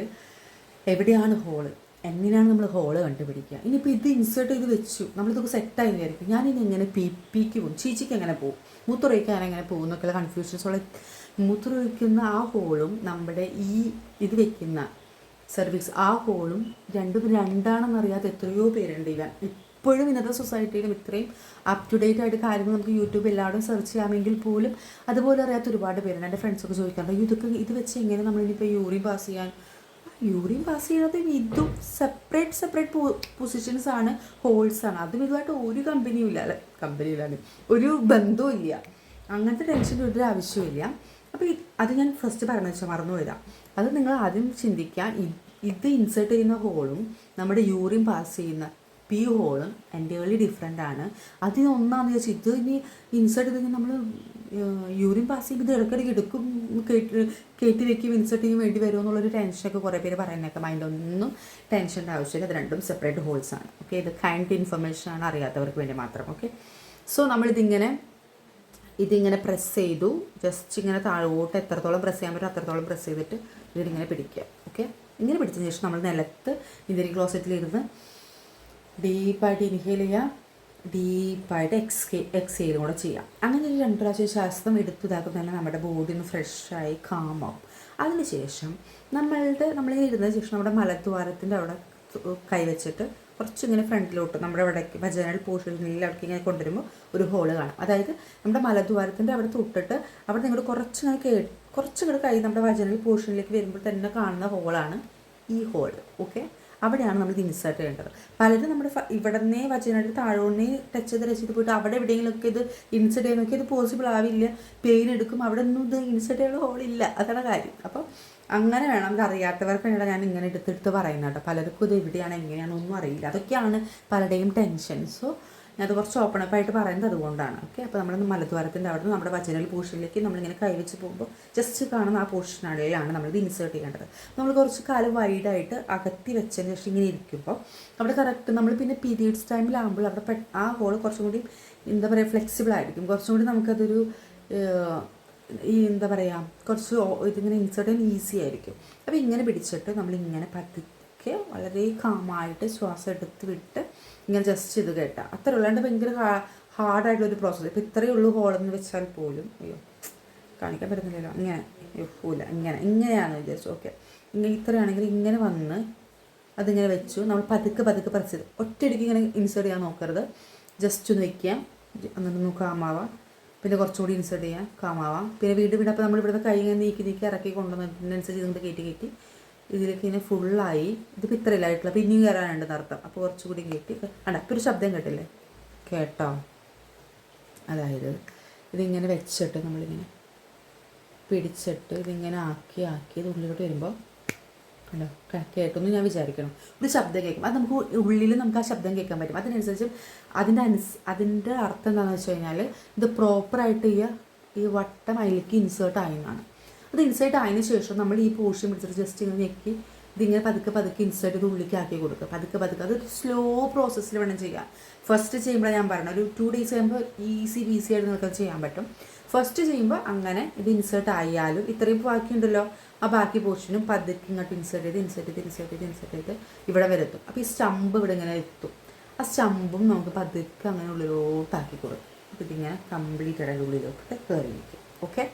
എവിടെയാണ് ഹോള്, എങ്ങനെയാണ് നമ്മൾ ഹോള് കണ്ടുപിടിക്കുക. ഇനിയിപ്പോൾ ഇത് ഇൻസേർട്ട് ചെയ്ത് വെച്ചു, നമ്മളിതൊക്കെ സെറ്റായി വിചാരിക്കും. ഞാനിനി എങ്ങനെ പിക്ക് പോകും, ചീച്ചിക്ക് എങ്ങനെ പോകും, മൂത്രമൊഴിക്കാൻ എങ്ങനെ പോകും എന്നൊക്കെയുള്ള കൺഫ്യൂഷൻസുള്ള മൂത്രമൊഴിക്കുന്ന ആ ഹോളും നമ്മുടെ ഇത് വെക്കുന്ന സർവീസ് ആ ഹോളും രണ്ടാണെന്നറിയാത്ത എത്രയോ പേരുണ്ട്. ഇപ്പോഴും ഇന്നത്തെ സൊസൈറ്റിയിലും ഇത്രയും അപ് ടു ഡേറ്റ് ആയിട്ട് കാര്യങ്ങൾ നമുക്ക് യൂട്യൂബ് എല്ലാവരും സെർച്ച് ചെയ്യാമെങ്കിൽ പോലും അതുപോലെ അറിയാത്ത ഒരുപാട് പേരുണ്ട്. എൻ്റെ ഫ്രണ്ട്സൊക്കെ ചോദിക്കാറുണ്ട് ഇത് വെച്ച് എങ്ങനെ നമ്മളിനിപ്പോൾ യൂറിൻ പാസ് ചെയ്യുന്നത് ഇതും സെപ്പറേറ്റ് പൊസിഷൻസ് ആണ്, ഹോൾസാണ്. അതും ഇതുമായിട്ട് ഒരു കമ്പനിയിലാണ് ഒരു ബന്ധവും ഇല്ല. അങ്ങനത്തെ ടെൻഷൻ്റെ ഒരു ആവശ്യമില്ല. അപ്പോൾ അത് ഞാൻ ഫസ്റ്റ് പറഞ്ഞു വെച്ചാൽ മറന്നു വരാം. അത് നിങ്ങൾ ആദ്യം ചിന്തിക്കുക, ഇത് ഇൻസേർട്ട് ചെയ്യുന്ന ഹോളും നമ്മുടെ യൂറിൻ പാസ് ചെയ്യുന്ന പി ഹോളും എൻ്റെർലി ഡിഫറെൻ്റ് ആണ്. അതിനൊന്നാന്ന് വെച്ചാൽ ഇത് ഇനി ഇൻസേർട്ട് ചെയ്ത് നമ്മൾ യൂറിൻ പാസ് ചെയ്യുമ്പോൾ ഇത് ഇടയ്ക്കിടയ്ക്ക് എടുക്കും കയറ്റി വെക്കും ഇൻസേർട്ട് ചെയ്യാൻ വേണ്ടി വരുമോ എന്നുള്ളൊരു ടെൻഷനൊക്കെ കുറേ പേര് പറയുന്നേക്കാം. അതിൻ്റെ ടെൻഷൻ്റെ ആവശ്യമില്ല. അത് രണ്ടും സെപ്പറേറ്റ് ഹോൾസ് ആണ്. ഓക്കെ, ഇത് കൈൻഡ് ഇൻഫർമേഷൻ ആണ്, അറിയാത്തവർക്ക് വേണ്ടി മാത്രം. ഓക്കെ, സോ ഇതിങ്ങനെ പ്രസ് ചെയ്തു, ജസ്റ്റ് ഇങ്ങനെ താഴോട്ട് എത്രത്തോളം പ്രസ് ചെയ്യാൻ പറ്റും അത്രത്തോളം പ്രസ് ചെയ്തിട്ട് ഇതിങ്ങനെ പിടിക്കുക. ഓക്കെ, ഇങ്ങനെ പിടിച്ചതിന് ശേഷം നമ്മൾ നിലത്ത് ഇന്ത്യൻ ക്ലോസറ്റിലിരുന്ന് ഡീപ്പായിട്ട് ഇൻഹേൽ ചെയ്യുക, ഡീപ്പായിട്ട് എക്സ്ഹെയിലും കൂടെ ചെയ്യാം. അങ്ങനെ ഒരു 2 പ്രാവശ്യം ശ്വാസം എടുത്തു ഇതാക്കുമ്പോൾ തന്നെ നമ്മുടെ ബോഡി ഒന്ന് ഫ്രഷായി കാമാവും. അതിനുശേഷം നമ്മളിങ്ങനെ ഇരുന്നതിന് ശേഷം നമ്മുടെ മലദ്വാരത്തിൻ്റെ അവിടെ കൈവച്ചിട്ട് കുറച്ചിങ്ങനെ ഫ്രണ്ടിലോട്ട് നമ്മുടെ ഇവിടേക്ക് വജനൽ പോർഷനിൽ അവിടേക്ക് ഇങ്ങനെ കൊണ്ടുവരുമ്പോൾ ഒരു ഹോള് കാണാം. അതായത് നമ്മുടെ മലദ്വാരത്തിൻ്റെ അവിടെ തൊട്ടിട്ട് അവിടെ നിങ്ങൾ കുറച്ചിങ്ങോട്ട് കൈ നമ്മുടെ വജനൽ പോർഷനിലേക്ക് വരുമ്പോൾ തന്നെ കാണുന്ന ഹോളാണ് ഈ ഹോൾ. ഓക്കെ, അവിടെയാണ് നമ്മൾ ഇത് ഇൻസേർട്ട് ചെയ്യേണ്ടത്. പലരും നമ്മുടെ ഇവിടെ നിന്നേ വജനൽ താഴോന്നേ ടച്ച് ചെയ്ത് പോയിട്ട് അവിടെ എവിടെയെങ്കിലുമൊക്കെ ഇത് ഇൻസേർട്ട് ചെയ്യാൻ നോക്കി ഇത് പോസിബിൾ ആവില്ല, പെയിൻ എടുക്കും, അവിടെ ഒന്നും ഇത് ഇൻസേർട്ട് ചെയ്യാനുള്ള ഹോളില്ല. അതാണ് കാര്യം. അപ്പോൾ അങ്ങനെ വേണം. ഇത് അറിയാത്തവർക്ക് വേണ്ടിയാണ് ഞാൻ ഇങ്ങനെ എടുത്തെടുത്ത് പറയുന്നത് കേട്ടോ. പലർക്കും ഇത് എവിടെയാണ് എങ്ങനെയാണെന്നൊന്നും അറിയില്ല. അതൊക്കെയാണ് പലരുടെയും ടെൻഷൻ. സോ ഞാനത് കുറച്ച് ഓപ്പൺ അപ്പ് ആയിട്ട് പറയുന്നത് അതുകൊണ്ടാണ്. ഓക്കെ, അപ്പോൾ നമ്മൾ മലദ്വാരത്തിൻ്റെ അവിടെ നിന്ന് നമ്മുടെ വജനൽ പോർഷനിലേക്ക് നമ്മളിങ്ങനെ കൈവച്ച് പോകുമ്പോൾ ജസ്റ്റ് കാണുന്ന ആ പോർഷനിലാണ് നമ്മളിത് ഇൻസേർട്ട് ചെയ്യേണ്ടത്. നമ്മൾ കുറച്ച് കാലം വൈഡായിട്ട് അകത്തി വെച്ചതിന് ശേഷം ഇങ്ങനെ ഇരിക്കുമ്പോൾ അവിടെ കറക്റ്റ് നമ്മൾ പിന്നെ പീരിയഡ്സ് ടൈമിലാകുമ്പോൾ അവിടെ ആ ഹോൾ കുറച്ചും കൂടി എന്താ പറയുക ഫ്ലെക്സിബിൾ ആയിരിക്കും. കുറച്ചും കൂടി നമുക്കതൊരു എന്താ പറയുക കുറച്ച് ഇതിങ്ങനെ ഇൻസേർട്ട് ചെയ്യാൻ ഈസി ആയിരിക്കും. അപ്പോൾ ഇങ്ങനെ പിടിച്ചിട്ട് നമ്മളിങ്ങനെ പതുക്കെ വളരെ കാമായിട്ട് ശ്വാസം എടുത്ത് വിട്ട് ഇങ്ങനെ ജസ്റ്റ് ഇത് കേട്ടാൽ അത്ര ഉള്ളാണ്ട് ഭയങ്കര ഹാർഡായിട്ടുള്ളൊരു പ്രോസസ്സ്. ഇപ്പോൾ ഇത്രയേ ഉള്ളൂ ഹോളെന്ന് വെച്ചാൽ പോലും കാണിക്കാൻ പറ്റുന്നില്ലല്ലോ. ഇങ്ങനെയാണ് വിചാരിച്ചു. ഓക്കെ, ഇത്രയാണെങ്കിൽ ഇങ്ങനെ വന്ന് അതിങ്ങനെ വെച്ചു. നമ്മൾ പതുക്കെ പ്രസ് ചെയ്ത് ഒറ്റയടിക്ക് ഇങ്ങനെ ഇൻസേർട്ട് ചെയ്യാൻ നോക്കരുത്. ജസ്റ്റ് ഒന്ന് വയ്ക്കുക, എന്നിട്ടൊന്ന് കാമാവാം, പിന്നെ കുറച്ചുകൂടി ഇൻസേർട്ട് ചെയ്യാൻ കാമാവാം, പിന്നെ വീണ്ടും അപ്പോൾ നമ്മൾ ഇവിടുത്തെ കൈ ഇങ്ങനെ നീക്കി ഇറക്കി കൊണ്ടുവന്നതിനനുസരിച്ച് ഇതുകൊണ്ട് കയറ്റി ഇതിലേക്ക് ഇങ്ങനെ ഫുള്ളായി. ഇതിപ്പോൾ ഇത്രയില്ലായിട്ടുള്ള അപ്പോൾ ഇനിയും കയറാനുണ്ടെന്ന് അർത്ഥം. അപ്പോൾ കുറച്ചുകൂടി കയറ്റി ഇപ്പോൾ ഒരു ശബ്ദം കേട്ടില്ലേ, കേട്ടോ? അതായത് ഇതിങ്ങനെ വെച്ചിട്ട് നമ്മളിങ്ങനെ പിടിച്ചിട്ട് ഇതിങ്ങനെ ആക്കി ഇത് ഉള്ളിലോട്ട് വരുമ്പോൾ കണ്ടോ, കേട്ടൊന്നും ഞാൻ വിചാരിക്കണം. ഒരു ശബ്ദം കേൾക്കും. അത് നമുക്ക് ഉള്ളിൽ നമുക്ക് ആ ശബ്ദം കേൾക്കാൻ പറ്റും. അതിനനുസരിച്ച് അതിൻ്റെ അർത്ഥം എന്താണെന്ന് വെച്ച് കഴിഞ്ഞാൽ ഇത് പ്രോപ്പറായിട്ട് ഈ വട്ടം അതിലേക്ക് ഇൻസേർട്ട് ആയെന്നാണ്. അത് ഇൻസേർട്ട് ആയതിനു ശേഷം നമ്മൾ ഈ പോർഷൻ പിടിച്ചിട്ട് ജസ്റ്റ് ഇങ്ങനെ ഞെക്കി ഇതിങ്ങനെ പതുക്കെ ഇൻസേർട്ട് ചെയ്ത് ഉള്ളിലേക്ക് ആക്കി കൊടുക്കുക. പതുക്കെ അതൊരു സ്ലോ പ്രോസസ്സിൽ വേണം ചെയ്യാം. ഫസ്റ്റ് ചെയ്യുമ്പോൾ ഞാൻ പറഞ്ഞു ഒരു 2 days കഴിയുമ്പോൾ ഈസി ആയിട്ട് നിങ്ങൾക്ക് ചെയ്യാൻ പറ്റും. ഫസ്റ്റ് ചെയ്യുമ്പോൾ അങ്ങനെ ഇത് ഇൻസേർട്ട് ആയാലും ഇത്രയും ബാക്കിയുണ്ടല്ലോ ആ ബാക്കി പോർഷനും പതുക്കെ ഇങ്ങോട്ട് ഇൻസേർട്ട് ചെയ്ത് ഇവിടെ വരെത്തും. അപ്പോൾ ഈ സ്റ്റമ്പ് ഇവിടെ ഇങ്ങനെ എത്തും. ആ സ്റ്റമ്പും നമുക്ക് പതുക്കെ അങ്ങനെ ഉള്ളിലോട്ടാക്കി കൊടുക്കും. അപ്പോൾ ഇതിങ്ങനെ കംപ്ലീറ്റ് ആയിട്ട് ഉള്ളിലോട്ട് കയറി നിൽക്കും. ഓക്കെ,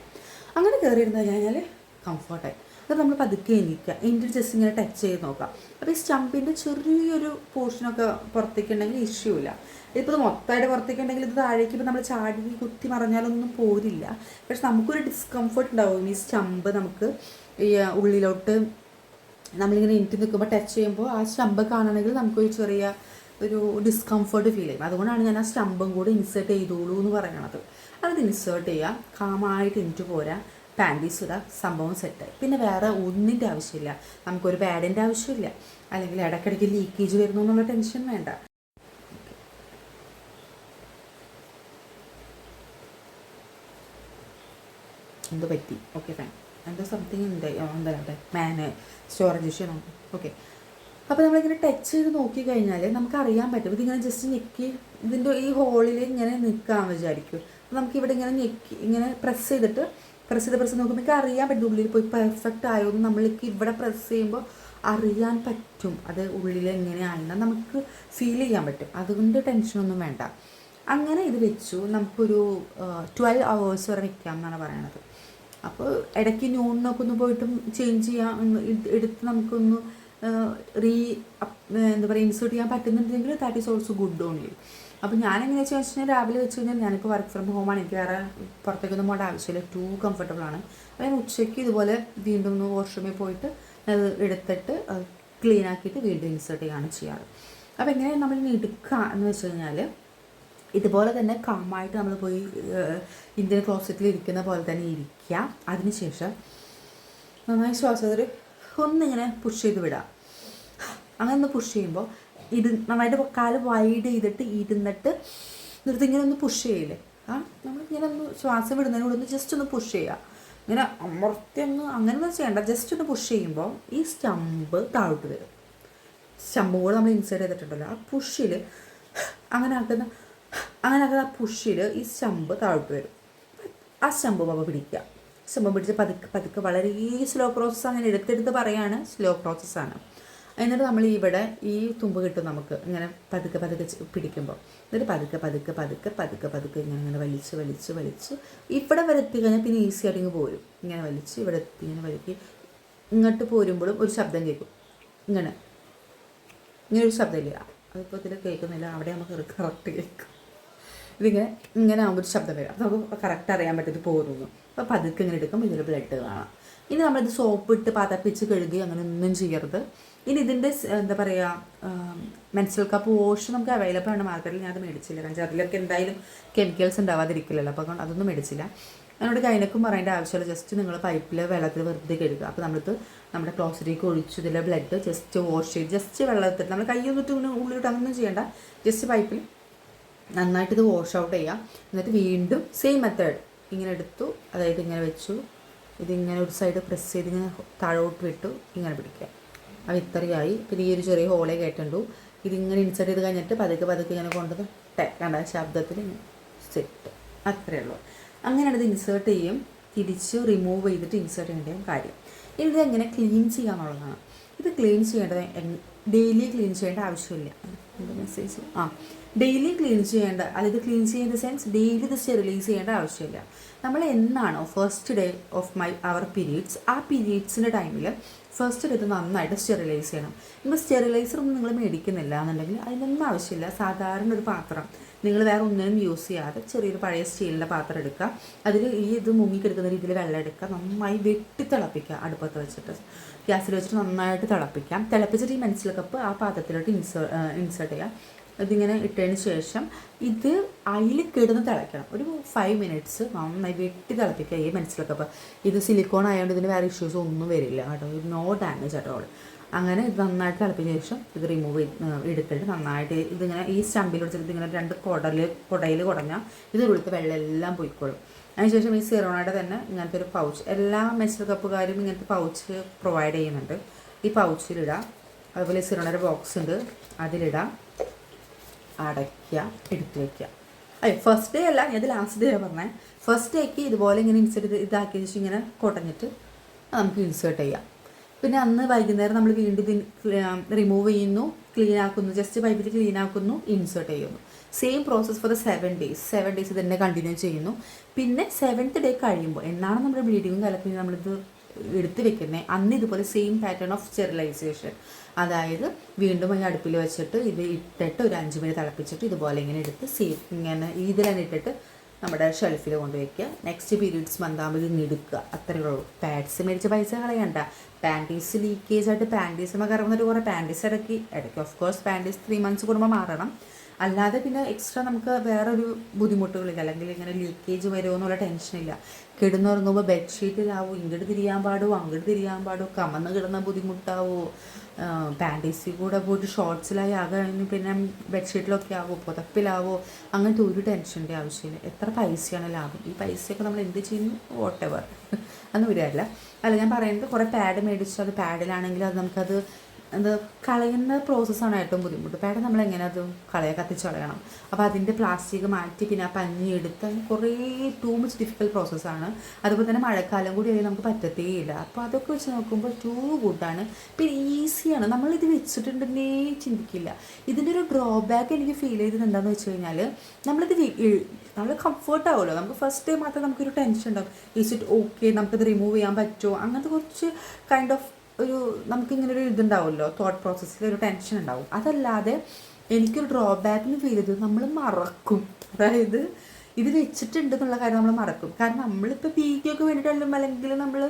അങ്ങനെ കയറിയിരുന്ന് കഴിഞ്ഞാൽ കംഫർട്ടായി. അത് നമ്മൾ പതുക്കെ എനിക്ക് ജസ്റ്റ് ഇങ്ങനെ ടച്ച് ചെയ്ത് നോക്കാം. അപ്പോൾ ഈ സ്റ്റമ്പിൻ്റെ ചെറിയൊരു പോർഷനൊക്കെ പുറത്തേക്കുണ്ടെങ്കിൽ ഇഷ്യൂ ഇല്ല. ഇപ്പോൾ ഇത് മൊത്തമായിട്ട് പുറത്തേക്കുണ്ടെങ്കിൽ ഇത് താഴേക്ക് ഇപ്പോൾ നമ്മൾ ചാടി കുത്തി മറിഞ്ഞാലൊന്നും പോരില്ല. പക്ഷെ നമുക്കൊരു ഡിസ്കംഫർട്ട് ഉണ്ടാവും. ഈ സ്റ്റമ്പ് നമുക്ക് ഈ ഉള്ളിലോട്ട് നമ്മളിങ്ങനെ എനിക്ക് നിൽക്കുമ്പോൾ ടച്ച് ചെയ്യുമ്പോൾ ആ സ്റ്റമ്പ് കാണണമെങ്കിൽ നമുക്കൊരു ചെറിയ ഒരു ഡിസ്കംഫർട്ട് ഫീൽ ചെയ്യും. അതുകൊണ്ടാണ് ഞാൻ ആ സ്റ്റമ്പും കൂടി ഇൻസേർട്ട് ചെയ്തോളൂ എന്ന് പറയണത്. അത് ഇൻസേർട്ട് ചെയ്യാം, കാമായിട്ട് എനിക്ക് പോരാ, പാൻറ്റീസ് ഇടാം, സംഭവം സെറ്റായി. പിന്നെ വേറെ ഒന്നിൻ്റെ ആവശ്യമില്ല, നമുക്കൊരു പാഡിൻ്റെ ആവശ്യമില്ല, അല്ലെങ്കിൽ ഇടയ്ക്കിടയ്ക്ക് ലീക്കേജ് വരുന്നു എന്നുള്ള ടെൻഷൻ വേണ്ട. എന്തോ പറ്റി, ഓക്കെ ഫൈൻ, എന്തോ സംതിങ് ഉണ്ട്, എന്താ സ്റ്റോറേജ് ഇഷ്യൂ നോക്കാം. ഓക്കെ, അപ്പോൾ നമ്മളിങ്ങനെ ടച്ച് ചെയ്ത് നോക്കിക്കഴിഞ്ഞാൽ നമുക്കറിയാൻ പറ്റും. ഇതിങ്ങനെ ജസ്റ്റ് ഞെക്കി ഇതിൻ്റെ ഈ ഹോളിൽ ഇങ്ങനെ നിൽക്കാൻ വിചാരിക്കും. അപ്പോൾ നമുക്കിവിടെ ഇങ്ങനെ ഞെക്കി ഇങ്ങനെ പ്രസ് ചെയ്ത് നോക്കുമ്പോൾ എനിക്ക് അറിയാൻ പറ്റും ഉള്ളിൽ പോയി പെർഫെക്റ്റ് ആയോ എന്ന്. നമ്മൾക്ക് ഇവിടെ പ്രസ് ചെയ്യുമ്പോൾ അറിയാൻ പറ്റും അത് ഉള്ളിൽ എങ്ങനെയാണെന്ന് നമുക്ക് ഫീൽ ചെയ്യാൻ പറ്റും. അതുകൊണ്ട് ടെൻഷനൊന്നും വേണ്ട. അങ്ങനെ ഇത് വെച്ചു നമുക്കൊരു 12 hours വരെ വെക്കാം എന്നാണ് പറയണത്. അപ്പോൾ ഇടയ്ക്ക് ന്യൂണിനൊക്കെ ഒന്ന് പോയിട്ടും ചേഞ്ച് ചെയ്യാം, എടുത്ത് നമുക്കൊന്ന് എന്താ പറയുക ഇൻസേർട്ട് ചെയ്യാൻ പറ്റുന്നുണ്ടെങ്കിൽ that is also good only. അപ്പോൾ ഞാനെങ്ങനെ വെച്ച് കഴിഞ്ഞാൽ രാവിലെ വെച്ച് കഴിഞ്ഞാൽ ഞാനിപ്പോൾ വർക്ക് ഫ്രം ഹോമാണ്, എനിക്ക് വേറെ പുറത്തേക്കൊന്നും പോകേണ്ട ആവശ്യമില്ല, ടു കംഫർട്ടബിളാണ്. അപ്പോൾ ഞാൻ ഉച്ചയ്ക്ക് ഇതുപോലെ വീണ്ടും ഒന്ന് വാഷ്റൂമിൽ പോയിട്ട് അത് എടുത്തിട്ട് ക്ലീൻ ആക്കിയിട്ട് വീണ്ടും ഇൻസേർട്ട് ചെയ്യുകയാണ് ചെയ്യാറ്. അപ്പോൾ എങ്ങനെ നമ്മൾ എടുക്കുക എന്ന് വെച്ച് കഴിഞ്ഞാൽ ഇതുപോലെ തന്നെ കാമായിട്ട് നമ്മൾ പോയി ഇന്ത്യൻ ക്ലോസറ്റിൽ ഇരിക്കുന്ന പോലെ തന്നെ ഇരിക്കുക. അതിനുശേഷം നന്നായി ശ്വാസത്തിൽ ഒന്നിങ്ങനെ പുഷ് ചെയ്ത് വിടുക. അങ്ങനെ ഒന്ന് പുഷ് ചെയ്യുമ്പോൾ നന്നായിട്ട് കാല് വൈഡ് ചെയ്തിട്ട് ഇരുന്നിട്ട് നിർത്തി ഇങ്ങനെ ഒന്ന് പുഷ് ചെയ്യില്ലേ, നമ്മളിങ്ങനെ ഒന്ന് ശ്വാസം വിടുന്നതിനോട് ഒന്ന് ജസ്റ്റ് ഒന്ന് പുഷ് ചെയ്യുക. ഇങ്ങനെ അമർത്തി അങ്ങനെയൊന്നും ചെയ്യേണ്ട, ജസ്റ്റ് ഒന്ന് പുഷ് ചെയ്യുമ്പോൾ ഈ സ്റ്റമ്പ് താഴോട്ട് വരും. സ്റ്റമ്പ് കൂടെ നമ്മൾ ഇൻസേർട്ട് ചെയ്തിട്ടുണ്ടല്ലോ, ആ പുഷിൽ അങ്ങനെ ആക്കുന്ന ആ പുഷിൽ ഈ സ്റ്റമ്പ് താഴോട്ട് വരും. ആ സ്റ്റമ്പ് പിടിക്കുക. സ്റ്റമ്പ് പിടിച്ച് പതുക്കെ വളരെ സ്ലോ പ്രോസസ്സാണ്, ഞാൻ എടുത്തെടുത്ത് പറയാണ്, സ്ലോ പ്രോസസ്സാണ്. എന്നിട്ട് നമ്മൾ ഇവിടെ ഈ തുമ്പ് കിട്ടും നമുക്ക് ഇങ്ങനെ പതുക്കെ പിടിക്കുമ്പോൾ. എന്നിട്ട് പതുക്കെ ഇങ്ങനെ വലിച്ച് ഇവിടെ വരെ എത്തിക്കഴിഞ്ഞാൽ പിന്നെ ഈസി ആയിട്ട് ഇങ്ങ് പോരും. ഇങ്ങനെ വലിച്ച് ഇവിടെ എത്തി ഇങ്ങനെ വലിക്ക് ഇങ്ങോട്ട് പോരുമ്പോഴും ഒരു ശബ്ദം കേൾക്കും. ഇങ്ങനെ ഒരു ശബ്ദമില്ല, അതിപ്പോൾ ഇതിൽ കേൾക്കുന്നില്ല, അവിടെ നമുക്ക് കറക്റ്റ് കേൾക്കും. ഇങ്ങനെ ആകുമ്പോൾ ഒരു ശബ്ദം വരും, അപ്പോൾ നമുക്ക് കറക്റ്റ് അറിയാൻ പറ്റും ഇത് പോരുന്നു. അപ്പോൾ പതുക്കെ ഇങ്ങനെ എടുക്കുമ്പോൾ ഇതിൽ ബ്ലഡ് കാണാം. ഇനി നമ്മളിത് സോപ്പ് ഇട്ട് പതപ്പിച്ച് കഴുകി അങ്ങനെ ഒന്നും ചെയ്യരുത്. ഇനി ഇതിൻ്റെ എന്താ പറയുക, മെൻസ്ട്രൽ കപ്പ് വാഷ് നമുക്ക് അവൈലബിൾ ആണ് മാർക്കറ്റിൽ. ഞാനത് മേടിച്ചില്ല, കാരണം അതിലൊക്കെ എന്തായാലും കെമിക്കൽസ് ഉണ്ടാവാതിരിക്കില്ലല്ലോ, അപ്പോൾ അതൊന്നും മേടിച്ചില്ല. അതിനോട് ഗൈനക്കും പറയേണ്ട ആവശ്യമില്ല, ജസ്റ്റ് നിങ്ങൾ പൈപ്പിൽ വെള്ളത്തിൽ വെറുതെ കഴുകുക. അപ്പോൾ നമ്മുടെ ക്ലോസറ്റിലേക്ക് ഒഴിച്ച് ഇതിലെ ബ്ലഡ് ജസ്റ്റ് വാഷ് ചെയ്ത് ജസ്റ്റ് വെള്ളത്തിൽ നമ്മൾ കൈയൊന്നിട്ട് ഉള്ളിലിട്ട് അങ്ങനൊന്നും ചെയ്യേണ്ട, ജസ്റ്റ് പൈപ്പിൽ നന്നായിട്ട് ഇത് വാഷ് ഔട്ട് ചെയ്യുക. എന്നിട്ട് വീണ്ടും സെയിം മെത്തേഡ് ഇങ്ങനെ എടുത്തു, അതായത് ഇങ്ങനെ വെച്ചു, ഇതിങ്ങനെ ഒരു സൈഡ് പ്രസ് ചെയ്ത് ഇങ്ങനെ താഴോട്ട് വിട്ടു, ഇങ്ങനെ പിടിക്കുക. അത് ഇത്രയായി. പിന്നെ ഈ ഒരു ചെറിയ ഹോളേ കേട്ടുണ്ടു. ഇതിങ്ങനെ ഇൻസേർട്ട് ചെയ്ത് കഴിഞ്ഞിട്ട് പതുക്കെ ഇങ്ങനെ കൊണ്ടത് കണ്ട ശബ്ദത്തിൽ സെറ്റ്, അത്രയേ ഉള്ളൂ. അങ്ങനെയാണ് ഇത് ഇൻസേർട്ട് ചെയ്യും, തിരിച്ച് റിമൂവ് ചെയ്തിട്ട് ഇൻസേർട്ട് ചെയ്യേണ്ട കാര്യം. ഇത് എങ്ങനെ ക്ലീൻ ചെയ്യാന്നുള്ളതാണ്. ഇത് ക്ലീൻ ചെയ്യേണ്ടത് ഡെയിലി ക്ലീൻ ചെയ്യേണ്ട ആവശ്യമില്ല. മെസ്സേജ് ഡെയിലി ക്ലീൻ ചെയ്യേണ്ട, അതായത് ക്ലീൻ ചെയ്യുന്ന സെൻസ് ഡെയിലി ഇത് സ്റ്റെറിലൈസ് ചെയ്യേണ്ട ആവശ്യമില്ല. നമ്മൾ എന്നാണോ ഫസ്റ്റ് ഡേ ഓഫ് അവർ പീരീഡ്സ്, ആ പീരീഡ്സിൻ്റെ ടൈമിൽ ഫസ്റ്റ് ഡേ ഇത് നന്നായിട്ട് സ്റ്റെറിലൈസ് ചെയ്യണം. ഇപ്പോൾ സ്റ്റെറിലൈസർ ഒന്നും നിങ്ങൾ മേടിക്കുന്നില്ല എന്നുണ്ടെങ്കിൽ അതിനൊന്നും ആവശ്യമില്ല. സാധാരണ ഒരു പാത്രം നിങ്ങൾ വേറെ ഒന്നിനും യൂസ് ചെയ്യാതെ ചെറിയൊരു പഴയ സ്റ്റീലിൻ്റെ പാത്രം എടുക്കുക, അതിൽ ഇത് മുങ്ങിക്കെടുക്കുന്ന രീതിയിൽ വെള്ളം എടുക്കുക, നന്നായി വെട്ടി തിളപ്പിക്കുക. അടുപ്പത്ത് വെച്ചിട്ട് ഗ്യാസിൽ വെച്ചിട്ട് നന്നായിട്ട് തിളപ്പിക്കാം. തിളപ്പിച്ചിട്ട് ഈ മെൻസ്ട്രൽ കപ്പ് ആ പാത്രത്തിലോട്ട് ഇൻസേർട്ട് ചെയ്യുക. ഇതിങ്ങനെ ഇട്ടതിന് ശേഷം ഇത് അതിൽ കിടന്ന് തിളയ്ക്കണം. ഒരു 5 minutes നന്നായി വെട്ടി തിളപ്പിക്കുക ഈ മെൻസ്ട്രൽ കപ്പ്. ഇത് സിലിക്കോൺ ആയതുകൊണ്ട് ഇതിന് വേറെ ഇഷ്യൂസ് ഒന്നും വരില്ല കേട്ടോ, നോ ഡാമേജ് അറ്റ് ഓൾ. അങ്ങനെ ഇത് നന്നായിട്ട് തിളപ്പിച്ച ശേഷം ഇത് റിമൂവ് എടുത്തിട്ട് നന്നായിട്ട് ഇതിങ്ങനെ ഈ സ്റ്റമ്പിൽ വെച്ചിട്ട് ഇതിങ്ങനെ 2 കുടയിൽ കുടഞ്ഞാൽ ഇതിനുള്ളിലത്തെ വെള്ളം എല്ലാം പോയിക്കോളും. അതിനുശേഷം ഈ സിറോണയുടെ തന്നെ ഇങ്ങനത്തെ ഒരു പൗച്ച്, എല്ലാ മെൻസ്ട്രൽ കപ്പുകാരും ഇങ്ങനത്തെ പൗച്ച് പ്രൊവൈഡ് ചെയ്യുന്നുണ്ട്. ഈ പൗച്ചിലിടാം. അതുപോലെ സിറോണയുടെ ബോക്സ് ഉണ്ട്, അതിലിടാം, അടയ്ക്കുക, എടുത്ത് വയ്ക്കുക. ഫസ്റ്റ് ഡേ അല്ല, ഇത് ലാസ്റ്റ് ഡേ പറഞ്ഞത്. ഫസ്റ്റ് ഡേക്ക് ഇതുപോലെ ഇങ്ങനെ ഇൻസേർട്ട് ഇതാക്കിയ ശേഷം ഇങ്ങനെ കൊടഞ്ഞിട്ട് നമുക്ക് ഇൻസേർട്ട് ചെയ്യാം. പിന്നെ അന്ന് വൈകുന്നേരം നമ്മൾ വീണ്ടും റിമൂവ് ചെയ്യുന്നു, ക്ലീൻ ആക്കുന്നു, ജസ്റ്റ് പൈപ്പിൽ ക്ലീൻ ആക്കുന്നു, ഇൻസേർട്ട് ചെയ്യുന്നു. Same process for 7 days. 7 days തന്നെ കണ്ടിന്യൂ ചെയ്യുന്നു. പിന്നെ 7th ഡേ കഴിയുമ്പോൾ എന്നാണ് നമ്മുടെ ബ്ലീഡിങ്ങും കലപ്പിനും നമ്മളിത് എടുത്ത് വെക്കുന്നത്, അന്ന് ഇതുപോലെ സെയിം പാറ്റേൺ ഓഫ് സ്റ്റെറിലൈസേഷൻ, അതായത് വീണ്ടും ഈ അടുപ്പിൽ വെച്ചിട്ട് ഇത് ഇട്ടിട്ട് ഒരു 5 minute തിളപ്പിച്ചിട്ട് ഇതുപോലെ ഇങ്ങനെ എടുത്ത് ഇങ്ങനെ ഇതിൽ തന്നെ ഇട്ടിട്ട് നമ്മുടെ ഷെൽഫിൽ കൊണ്ടുവയ്ക്കുക. നെക്സ്റ്റ് പീരീഡ്സ് മന്താകുമ്പോൾ ഇത് എടുക്കുക, അത്രയേ ഉള്ളൂ. പാഡ്സ് മേടിച്ച പൈസ കളയണ്ട. പാൻറ്റീസ് ലീക്കേജ് ആയിട്ട് പാൻറ്റീസുമ്പോൾ കറങ്ങുന്നൊരു കുറേ പാൻറ്റീസ് ഇടയ്ക്ക് ഓഫ് കോഴ്സ് പാൻറ്റീസ് 3 months കൂടുമ്പോൾ മാറണം. അല്ലാതെ പിന്നെ എക്സ്ട്രാ നമുക്ക് വേറൊരു ബുദ്ധിമുട്ടുകളില്ല, അല്ലെങ്കിൽ ഇങ്ങനെ ലീക്കേജ് വരുമോ എന്നുള്ള ടെൻഷനില്ല. കിടന്നുറങ്ങുമ്പോൾ ബെഡ്ഷീറ്റിലാവും, ഇങ്ങോട്ട് തിരിയാൻ പാടുമോ അങ്ങോട്ട് തിരിയാൻ പാടുമോ, കമന്ന് കിടന്ന ബുദ്ധിമുട്ടാവോ, പാൻറ്റീസിൽ കൂടെ പോയിട്ട് ഷോർട്സിലായി ആകെ കഴിഞ്ഞ് പിന്നെ ബെഡ്ഷീറ്റിലൊക്കെ ആവോ, പുതപ്പിലാവോ, അങ്ങനത്തെ ഒരു ടെൻഷൻ്റെ ആവശ്യമില്ല. എത്ര പൈസയാണ് ലാഭം, ഈ പൈസയൊക്കെ നമ്മൾ എന്ത് ചെയ്യുന്നു, വോട്ട് എവർ അതൊന്നും വരികയല്ല. അല്ല, ഞാൻ പറയുന്നത് കുറേ പാഡ് മേടിച്ചു, അത് പാഡിലാണെങ്കിൽ അത് നമുക്കത് അത് കളയുന്ന പ്രോസസ്സാണ് ഏറ്റവും ബുദ്ധിമുട്ട്. പാഡ് നമ്മളെങ്ങനെ അത് കത്തിച്ച് കളയണം. അപ്പോൾ അതിൻ്റെ പ്ലാസ്റ്റിക് മാറ്റി പിന്നെ ആ പഞ്ഞി എടുത്ത് കുറേ ടൂ മച്ച് ഡിഫിക്കൽട്ട് പ്രോസസ്സാണ്. അതുപോലെ തന്നെ മഴക്കാലം കൂടി ആയി നമുക്ക് പറ്റത്തേയില്ല. അപ്പോൾ അതൊക്കെ വെച്ച് നോക്കുമ്പോൾ ടൂ ഗുഡാണ്, പിന്നെ ഈസിയാണ്. നമ്മളിത് വെച്ചിട്ടുണ്ടെന്നേ ചിന്തിക്കില്ല. ഇതിൻ്റെ ഒരു ഡ്രോബാക്ക് എനിക്ക് ഫീൽ ചെയ്തത് എന്താണെന്ന് വെച്ച് കഴിഞ്ഞാൽ, നമ്മൾ കംഫർട്ട് ആവുമല്ലോ. നമുക്ക് ഫസ്റ്റ് ഡേ മാത്രം നമുക്കൊരു ടെൻഷൻ ഉണ്ടാവും, ഈസ് ഇറ്റ് ഓക്കെ, നമുക്കത് റിമൂവ് ചെയ്യാൻ പറ്റുമോ, അങ്ങനത്തെ കുറച്ച് കൈൻഡ് ഓഫ് നമുക്കിങ്ങനൊരു ഇതുണ്ടാവുമല്ലോ, തോട്ട് പ്രോസസ്സിൽ ഒരു ടെൻഷൻ ഉണ്ടാവും. അതല്ലാതെ എനിക്കൊരു ഡ്രോബാക്കിന് ഫീൽ ചെയ്തത് നമ്മൾ മറക്കും. അതായത് ഇത് വെച്ചിട്ടുണ്ട് എന്നുള്ള കാര്യം നമ്മൾ മറക്കും. കാരണം നമ്മളിപ്പോൾ പീക്കൊക്കെ വേണ്ടിയിട്ടല്ലോ, അല്ലെങ്കിൽ നമ്മൾ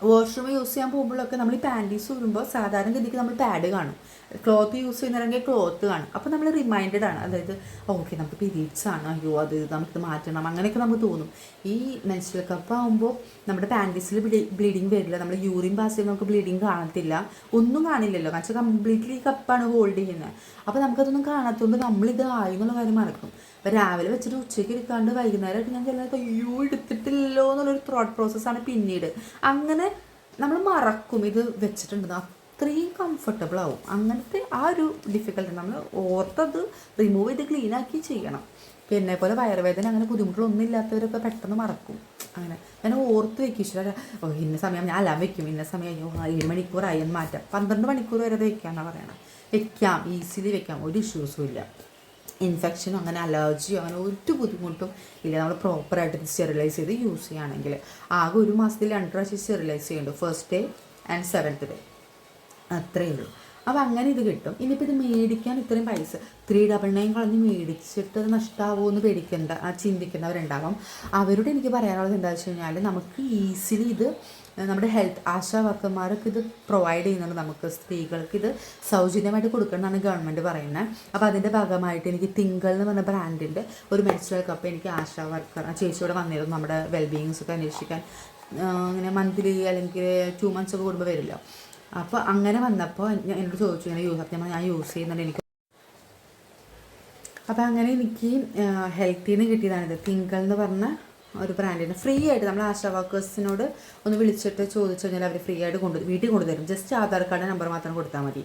വാഷ്റൂം യൂസ് ചെയ്യാൻ പോകുമ്പോഴൊക്കെ നമ്മൾ ഈ പാൻറ്റീസ് ഊരുമ്പോൾ സാധാരണ ഗതിക്ക് നമ്മൾ പാഡ് കാണും, ക്ലോത്ത് യൂസ് ചെയ്യുന്നവരെങ്കിൽ ക്ലോത്ത് കാണും. അപ്പോൾ നമ്മൾ റിമൈൻഡഡ് ആണ്, അതായത് ഓക്കെ നമുക്ക് പീരീഡ്സ് ആണ്, അയ്യോ അത് നമുക്കിത് മാറ്റണം, അങ്ങനെയൊക്കെ നമുക്ക് തോന്നും. ഈ മെൻസ്ട്രൽ കപ്പ് ആകുമ്പോൾ നമ്മുടെ പാൻറ്റീസിൽ ബ്ലീഡിങ് വരില്ല, നമ്മൾ യൂറിൻ പാസ് ചെയ്യുമ്പോൾ നമുക്ക് ബ്ലീഡിങ് കാണത്തില്ല, ഒന്നും കാണില്ലല്ലോ, കാരണം വെച്ചാൽ കംപ്ലീറ്റ്ലി കപ്പാണ് ഹോൾഡ് ചെയ്യുന്നത്. അപ്പോൾ നമുക്കതൊന്നും കാണാത്തതുകൊണ്ട് നമ്മളിത് ആയി എന്നുള്ള കാര്യം മറക്കും. അപ്പോൾ രാവിലെ വെച്ചിട്ട് ഉച്ചയ്ക്ക് എടുക്കാണ്ട് വൈകുന്നേരമായിട്ട് ഞാൻ ചിലപ്പോൾ അയ്യോ എടുത്തിട്ടില്ലല്ലോ എന്നുള്ളൊരു തോട്ട് പ്രോസസ്സാണ് പിന്നീട്. അങ്ങനെ നമ്മൾ മറക്കും ഇത് വെച്ചിട്ടുണ്ടെന്ന്, അത്രയും കംഫർട്ടബിൾ ആവും. അങ്ങനത്തെ ആ ഒരു ഡിഫിക്കൽട്ടി നമ്മൾ ഓർത്തത് റിമൂവ് ചെയ്ത് ക്ലീനാക്കി ചെയ്യണം. പിന്നെ പോലെ വയറുവേദന അങ്ങനെ ബുദ്ധിമുട്ടുകളൊന്നും ഇല്ലാത്തവരൊക്കെ പെട്ടെന്ന് മറക്കും. അങ്ങനെ ഞാൻ ഓർത്ത് വെക്കും, ഈശ്വര ഇന്ന സമയം ഞാൻ അലാം വെക്കും, ഇന്ന സമയം അയ്യോ 7 മണിക്കൂറായി എന്ന് മാറ്റാം, 12 മണിക്കൂർ വരെ അത് വെക്കാമെന്നാണ് പറയണം. വെക്കാം, ഈസിലി വെക്കാം, ഒരു ഇഷ്യൂസും ഇല്ല. ഇൻഫെക്ഷനോ അങ്ങനെ അലർജിയോ അങ്ങനെ ഒരു ബുദ്ധിമുട്ടും ഇല്ല. നമ്മൾ പ്രോപ്പറായിട്ട് ഇത് സ്റ്റെറിലൈസ് ചെയ്ത് യൂസ് ചെയ്യുകയാണെങ്കിൽ ആകെ 1 മാസത്തിൽ 2 പ്രാവശ്യം സ്റ്റെറിലൈസ് ചെയ്യുന്നുണ്ട്, first day and 7th day, അത്രയേ ഉള്ളൂ. അപ്പോൾ അങ്ങനെ ഇത് കിട്ടും. ഇനിയിപ്പോൾ ഇത് മേടിക്കാൻ ഇത്രയും പൈസ 399 കളഞ്ഞ് മേടിച്ചിട്ട് നഷ്ടമാവുമോ എന്ന് ചിന്തിക്കുന്നവരുണ്ടാവാം. അവരോട് എനിക്ക് പറയാനുള്ളത് എന്താ വെച്ച് കഴിഞ്ഞാൽ, നമുക്ക് ഈസിലി ഇത് നമ്മുടെ ഹെൽത്ത് ആശാ വർക്കർമാർക്ക് ഇത് പ്രൊവൈഡ് ചെയ്യുന്നുണ്ട്. നമുക്ക് സ്ത്രീകൾക്ക് ഇത് സൗജന്യമായിട്ട് കൊടുക്കണമെന്നാണ് ഗവൺമെൻറ് പറയുന്നത്. അപ്പോൾ അതിൻ്റെ ഭാഗമായിട്ട് എനിക്ക് തിങ്കൾ എന്ന് പറഞ്ഞ ബ്രാൻഡിൻ്റെ ഒരു മെൻസ്ട്രൽ കപ്പ് എനിക്ക് ആശാ വർക്കർ ചേച്ചിയോടെ വന്നിരുന്നു, നമ്മുടെ വെൽബീയിങ്സ് ഒക്കെ അന്വേഷിക്കാൻ. ഇങ്ങനെ മന്ത്ലി അല്ലെങ്കിൽ 2 months ഒക്കെ കൂടുമ്പോൾ വരില്ല. അപ്പോൾ അങ്ങനെ വന്നപ്പോൾ എന്നോട് ചോദിച്ചു, ഇങ്ങനെ ഞാൻ യൂസ് ചെയ്യുന്നുണ്ട് എനിക്ക്. അപ്പോൾ അങ്ങനെ എനിക്ക് ഹെൽത്തിൽ നിന്ന് കിട്ടിയതാണിത്, തിങ്കൾ എന്ന് പറഞ്ഞ ഒരു ബ്രാൻഡിന് ഫ്രീ ആയിട്ട്. നമ്മൾ ആശാ വർക്കേഴ്സിനോട് ഒന്ന് വിളിച്ചിട്ട് ചോദിച്ചു കഴിഞ്ഞാൽ അവർ ഫ്രീ ആയിട്ട് വീട്ടിൽ കൊണ്ടുതരും. ജസ്റ്റ് ആധാർ കാർഡ് നമ്പർ മാത്രം കൊടുത്താൽ മതി.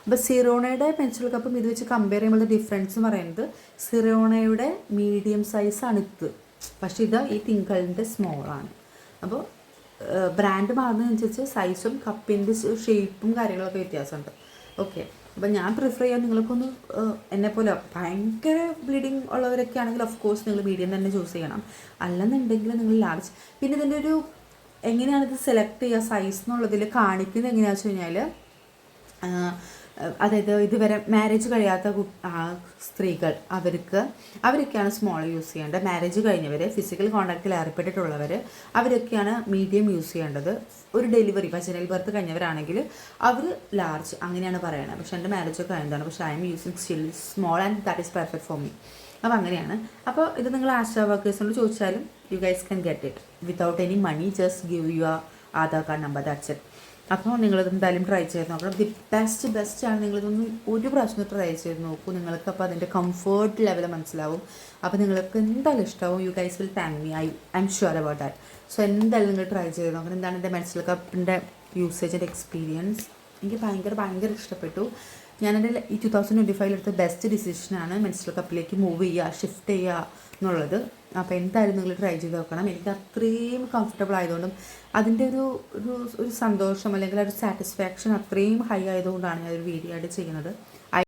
അപ്പോൾ സിറോണയുടെ മെൻസ്ട്രൽ കപ്പും ഇത് വെച്ച് കമ്പയർ ചെയ്യുമ്പോൾ ഡിഫറൻസ് എന്ന് പറയുന്നത്, സിറോണയുടെ മീഡിയം സൈസാണ് ഇത്, പക്ഷേ ഇത് ഈ തിങ്കളിൻ്റെ സ്മോളാണ്. അപ്പോൾ ബ്രാൻഡ് മാറുന്നതനുസരിച്ച് സൈസും കപ്പിൻ്റെ ഷേപ്പും കാര്യങ്ങളൊക്കെ വ്യത്യാസമുണ്ട്. ഓക്കെ, അപ്പം ഞാൻ പ്രിഫർ ചെയ്യാൻ നിങ്ങൾക്കൊന്ന് എന്നെപ്പോലെ ഭയങ്കര ബ്ലീഡിങ് ഉള്ളവരൊക്കെ ആണെങ്കിൽ ഓഫ് കോഴ്സ് നിങ്ങൾ മീഡിയം തന്നെ ചൂസ് ചെയ്യണം. അല്ലെന്നുണ്ടെങ്കിൽ നിങ്ങൾ ലാർജ്. പിന്നെ ഇതിൻ്റെ ഒരു എങ്ങനെയാണിത് സെലക്ട് ചെയ്യുക സൈസ് എന്നുള്ളതിൽ കാണിക്കുന്നത് എങ്ങനെയാണെന്ന് വെച്ച് കഴിഞ്ഞാൽ, അതായത് ഇതുവരെ മാരേജ് കഴിയാത്ത സ്ത്രീകൾ അവരൊക്കെയാണ് സ്മോൾ യൂസ് ചെയ്യേണ്ടത്. മാരേജ് കഴിഞ്ഞവർ, ഫിസിക്കൽ കോൺടാക്റ്റിൽ ഏർപ്പെട്ടിട്ടുള്ളവർ അവരൊക്കെയാണ് മീഡിയം യൂസ് ചെയ്യേണ്ടത്. ഒരു ഡെലിവറി വജൈനൽ ബർത്ത് കഴിഞ്ഞവരാണെങ്കിൽ അവർ ലാർജ് അങ്ങനെയാണ് പറയുന്നത്. പക്ഷേ എൻ്റെ മാരേജൊക്കെ കഴിഞ്ഞതാണ്, പക്ഷേ I am using still small and that is perfect for me. അപ്പോൾ അങ്ങനെയാണ്. അപ്പോൾ ഇത് നിങ്ങൾ ആശാ വർക്കേഴ്സിനോട് ചോദിച്ചാലും you guys can get it without any money, just give your Aadhaar card number, that's it. അപ്പോൾ നിങ്ങളിത് എന്തായാലും ട്രൈ ചെയ്ത് നോക്കണം. ദി ബെസ്റ്റാണ്. നിങ്ങളിതൊന്നും ഒരു പ്രാവശ്യം ട്രൈ ചെയ്ത് നോക്കൂ. നിങ്ങൾക്ക് അപ്പോൾ അതിൻ്റെ കംഫേർട്ട് ലെവൽ മനസ്സിലാവും. അപ്പോൾ നിങ്ങൾക്ക് എന്തായാലും ഇഷ്ടമാവും. You guys will thank me, I am sure about that. So എന്തായാലും നിങ്ങൾ ട്രൈ ചെയ്ത് നോക്കണം. എന്താണ് എൻ്റെ മെൻസ്ട്രൽ കപ്പിൻ്റെ യൂസേജിൻ്റെ എക്സ്പീരിയൻസ്? എനിക്ക് ഭയങ്കര ഇഷ്ടപ്പെട്ടു. ഞാനെൻ്റെ ഈ 2025 എടുത്ത ബെസ്റ്റ് ഡിസിഷനാണ് മെൻസ്ട്രൽ കപ്പിലേക്ക് മൂവ് ചെയ്യുക, ഷിഫ്റ്റ് ചെയ്യുക എന്നുള്ളത്. അപ്പോൾ എന്തായാലും നിങ്ങൾ ട്രൈ ചെയ്ത് നോക്കണം. എനിക്ക് അത്രയും കംഫർട്ടബിൾ ആയതുകൊണ്ടും അതിൻ്റെ ഒരു സന്തോഷം അല്ലെങ്കിൽ ഒരു സാറ്റിസ്ഫാക്ഷൻ അത്രയും ഹൈ ആയതുകൊണ്ടാണ് ഞാനൊരു വീഡിയോ ആയിട്ട് ചെയ്യുന്നത്.